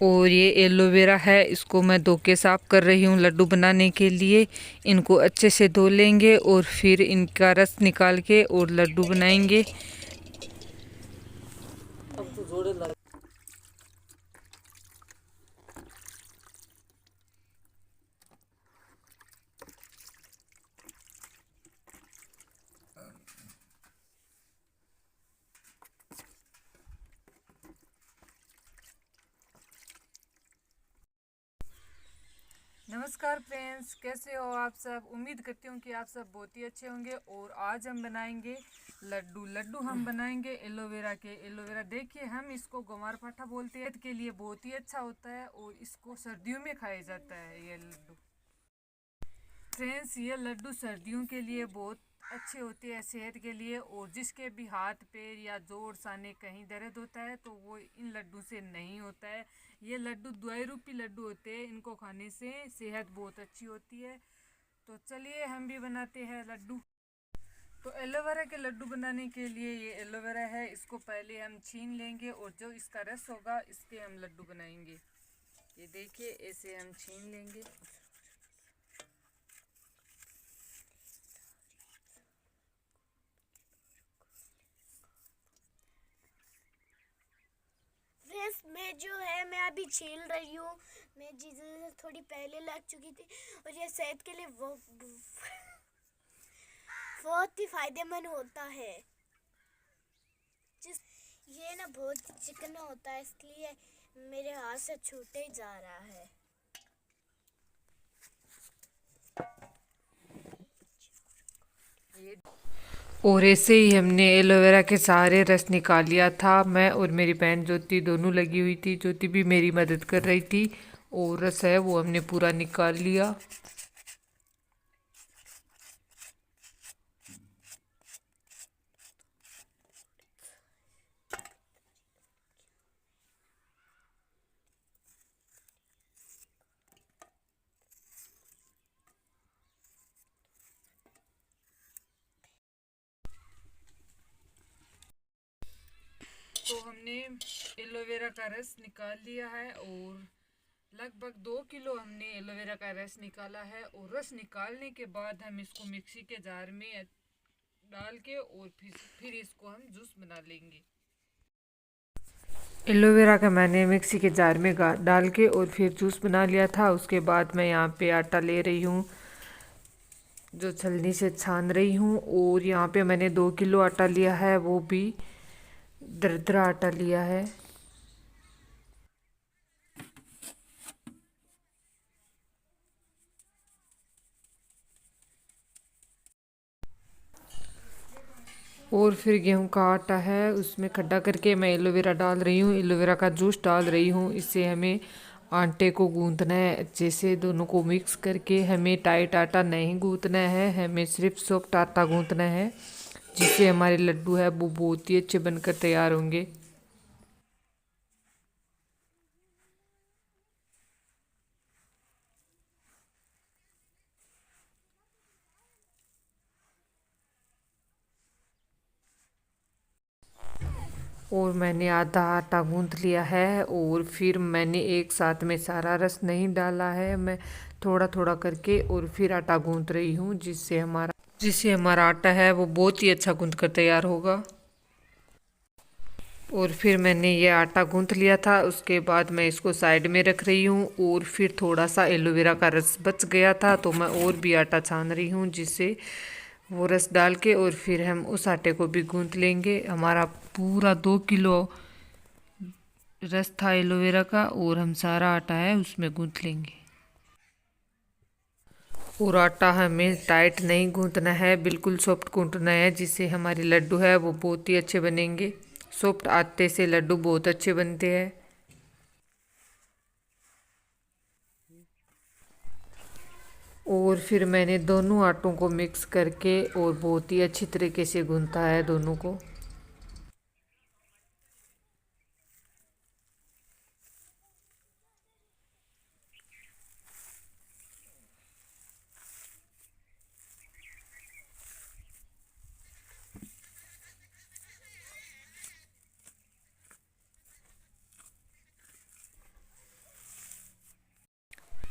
और ये एलोवेरा है, इसको मैं धो के साफ कर रही हूँ लड्डू बनाने के लिए। इनको अच्छे से धो लेंगे और फिर इनका रस निकाल के और लड्डू बनाएंगे। अब तो जोड़े लग। नमस्कार फ्रेंड्स, कैसे हो आप सब। उम्मीद करती हूँ कि आप सब बहुत ही अच्छे होंगे। और आज हम बनाएंगे लड्डू हम बनाएंगे एलोवेरा के। एलोवेरा देखिए, हम इसको गंवार पाठा बोलते हैं, के लिए बहुत ही अच्छा होता है और इसको सर्दियों में खाया जाता है ये लड्डू। फ्रेंड्स, ये लड्डू सर्दियों के लिए बहुत अच्छे होते हैं सेहत के लिए। और जिसके भी हाथ पैर या जोड़ साने कहीं दर्द होता है तो वो इन लड्डू से नहीं होता है। ये लड्डू दवाई रूपी लड्डू होते हैं, इनको खाने से सेहत बहुत अच्छी होती है। तो चलिए हम भी बनाते हैं लड्डू। तो एलोवेरा के लड्डू बनाने के लिए ये एलोवेरा है, इसको पहले हम छीन लेंगे और जो इसका रस होगा इसके हम लड्डू बनाएंगे। ये देखिए, ऐसे हम छीन लेंगे। मैं जो है मैं अभी छील रही हूँ। मैं चीज़ें थोड़ी पहले लग चुकी थी और ये सेहत के लिए बहुत ही फायदेमंद होता है। जिस ये ना बहुत चिकना होता है, इसलिए मेरे हाथ से छूटे ही जा रहा है। और ऐसे ही हमने एलोवेरा के सारे रस निकाल लिया था। मैं और मेरी बहन ज्योति दोनों लगी हुई थी, ज्योति भी मेरी मदद कर रही थी। और रस है वो हमने पूरा निकाल लिया। तो हमने एलोवेरा का रस निकाल लिया है और लगभग 2 किलो हमने एलोवेरा का रस निकाला है। और रस निकालने के बाद हम इसको मिक्सी के जार में डाल के और फिर इसको हम जूस बना लेंगे। एलोवेरा का मैंने मिक्सी के जार में डाल के और फिर जूस बना लिया था। उसके बाद मैं यहाँ पे आटा ले रही हूँ, जो छलनी से छान रही हूँ। और यहाँ पे मैंने 2 किलो आटा लिया है, वो भी दरदरा आटा लिया है। और फिर गेहूं का आटा है, उसमें खड्डा करके मैं एलोवेरा डाल रही हूँ, एलोवेरा का जूस डाल रही हूँ। इससे हमें आटे को गूंथना है अच्छे से, दोनों को मिक्स करके। हमें टाइट आटा नहीं गूंथना है, हमें सिर्फ सॉफ्ट आटा गूंथना है, जिससे हमारे लड्डू है वो बहुत ही अच्छे बनकर तैयार होंगे। और मैंने आधा आटा गूंथ लिया है और फिर मैंने एक साथ में सारा रस नहीं डाला है, मैं थोड़ा थोड़ा करके और फिर आटा गूंथ रही हूँ, जिससे हमारा आटा है वो बहुत ही अच्छा गूंथ कर तैयार होगा। और फिर मैंने ये आटा गूंथ लिया था, उसके बाद मैं इसको साइड में रख रही हूँ। और फिर थोड़ा सा एलोवेरा का रस बच गया था तो मैं और भी आटा छान रही हूँ, जिससे वो रस डाल के और फिर हम उस आटे को भी गूंथ लेंगे। हमारा पूरा 2 किलो रस था एलोवेरा का और हम सारा आटा है उसमें गूंथ लेंगे। और आटा हमें टाइट नहीं गूंथना है, बिल्कुल सॉफ्ट गूंथना है, जिससे हमारे लड्डू है वो बहुत ही अच्छे बनेंगे। सॉफ्ट आटे से लड्डू बहुत अच्छे बनते हैं। और फिर मैंने दोनों आटों को मिक्स करके और बहुत ही अच्छी तरीके से गूंथा है दोनों को।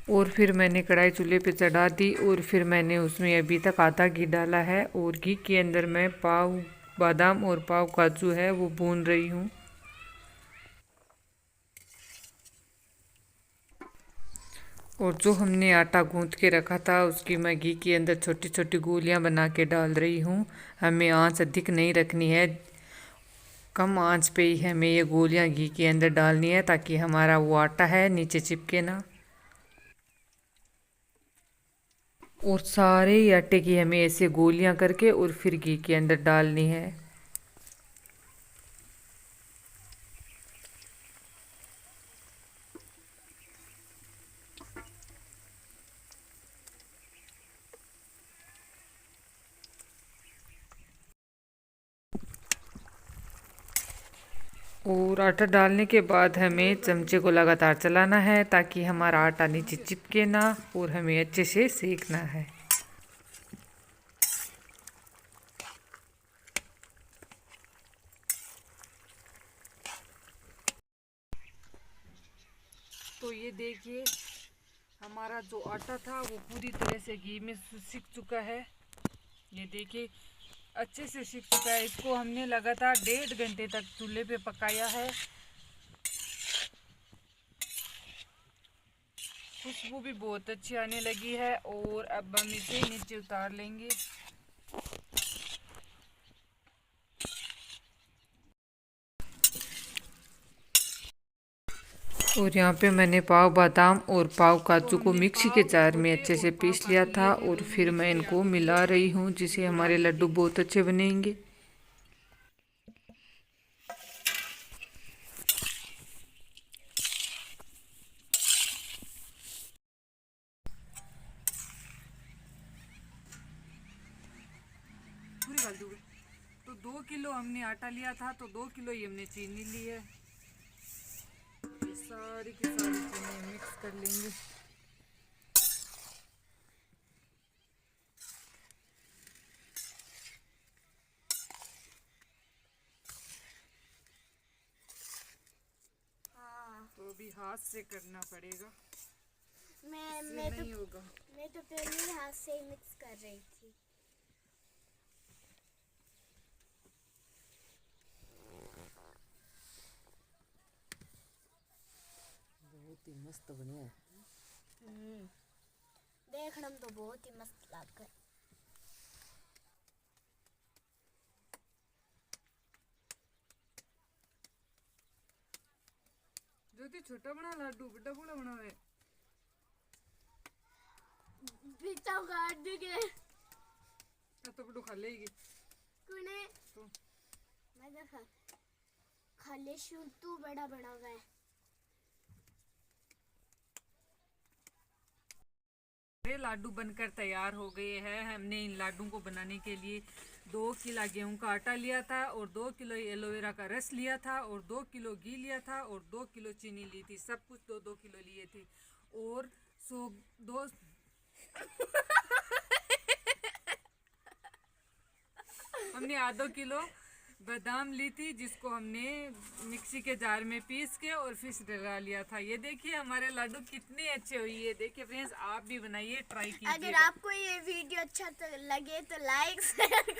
और फिर मैंने कढ़ाई चूल्हे पे चढ़ा दी और फिर मैंने उसमें अभी तक आधा घी डाला है और घी के अंदर मैं पाव बादाम और पाव काजू है वो भून रही हूँ। और जो हमने आटा गूंथ के रखा था उसकी मैं घी के अंदर छोटी छोटी गोलियां बना के डाल रही हूँ। हमें आंच अधिक नहीं रखनी है, कम आंच पे ही हमें ये गोलियां घी के अंदर डालनी है ताकि हमारा वो आटा है नीचे चिपके ना। और सारे ही आटे की हमें ऐसे गोलियां करके और फिर घी के अंदर डालनी है। और आटा डालने के बाद हमें चमचे को लगातार चलाना है ताकि हमारा आटा नीचे चिपके ना और हमें अच्छे से सेकना है। तो ये देखिए हमारा जो आटा था वो पूरी तरह से घी में सिक चुका है। ये देखिए अच्छे से सिक चुका है। इसको हमने लगातार 1.5 घंटे तक चूल्हे पे पकाया है। खुशबू भी बहुत अच्छी आने लगी है और अब हम इसे नीचे उतार लेंगे। और यहाँ पे मैंने पाव बादाम और पाव काजू को मिक्सी के जार में अच्छे से पीस लिया था और फिर मैं इनको मिला रही हूँ जिससे हमारे लड्डू बहुत अच्छे बनेंगे। तो 2 किलो हमने आटा लिया था तो 2 किलो ही हमने चीनी ली है। ये सारी की सारी चीनी मिक्स कर लेंगे। तो अभी हाथ से करना पड़ेगा, मैं तो नहीं होगा। मैं तो पहले ही हाथ से ही मिक्स कर रही थी। बहुत ही मस्त बने है। देखने में तो बहुत ही मस्त लग रहा है। ज्योति छोटा बना लड्डू, बड़ा बड़ा बना है। बीता काट देंगे तो बड़ू खा लेगी कुने तो। मैं तो खा ले शू तू बड़ा बड़ा है। ये लाडू बनकर तैयार हो गए हैं। हमने इन लाडू को बनाने के लिए 2 किलो गेहूं का आटा लिया था और 2 किलो एलोवेरा का रस लिया था और 2 किलो घी लिया था और 2 किलो चीनी ली थी। सब कुछ 2-2 किलो लिए थे और 2 हमने आधा किलो बादाम ली थी जिसको हमने मिक्सी के जार में पीस के और फिर डला लिया था। ये देखिए हमारे लड्डू कितने अच्छे हुए। ये देखिए फ्रेंड्स आप भी बनाइए, ट्राई कीजिए। अगर आपको ये वीडियो अच्छा तो लगे तो लाइक शेयर